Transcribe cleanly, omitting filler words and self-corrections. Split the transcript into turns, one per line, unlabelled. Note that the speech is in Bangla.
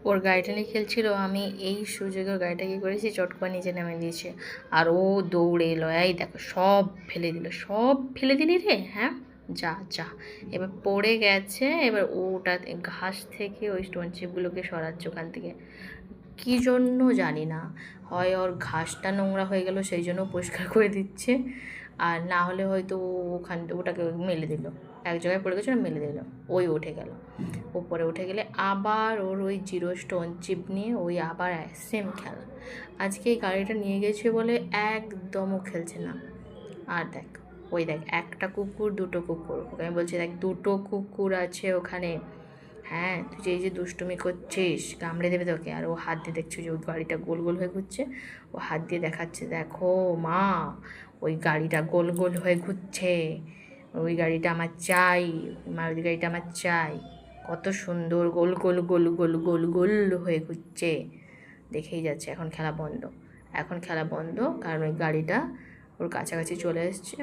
ওর গাড়িটা নিয়ে খেলছিল, আমি এই সুযোগে ওর গাড়িটা কী করেছি, চট করে নিচে নেমে দিয়েছে। আর ও দৌড়ে এলো, এই দেখো সব ফেলে দিল। সব ফেলে দিলি রে? হ্যাঁ, যা যা। এবার পড়ে গেছে, এবার ওটা ঘাস থেকে ওই স্টোন চিপগুলোকে সরাচ্ছে ওখান থেকে। কী জন্য জানি না, হয় ওর ঘাসটা নোংরা হয়ে গেল সেই জন্য পরিষ্কার করে দিচ্ছে, আর না হলে হয়তো ওটাকে মেলে দিল। এক জায়গায় পড়ে গেছিলো, মেলে দিল, ওই উঠে গেল। ওপরে উঠে গেলে আবার ওর ওই জিরো স্টোন চিপ নিয়ে ওই আবার সেম খেলা। আজকে এই গাড়িটা নিয়ে গেছে বলে একদমও খেলছে না। আর দেখ, ওই দেখ, একটা কুকুর দুটো কুকুর, ওকে আমি বলছি দেখ দুটো কুকুর আছে ওখানে। হ্যাঁ, তুই যে এই যে দুষ্টুমি করছিস, কামড়ে দেবে তোকে। আর ও হাত দিয়ে দেখছো যে ওই গাড়িটা গোল গোল হয়ে ঘুরছে, ও হাত দিয়ে দেখাচ্ছে, দেখো মা, ওই গাড়িটা গোল গোল হয়ে ঘুরছে, ওই গাড়িটা আমার চাই, মারুতি গাড়িটা আমার চাই। কত সুন্দর গোল গোল গোল গোল গোল গোল হয়ে ঘুরছে, দেখেই যাচ্ছে। এখন খেলা বন্ধ, এখন খেলা বন্ধ, কারণ ওই গাড়িটা ওর কাছাকাছি চলে এসছে,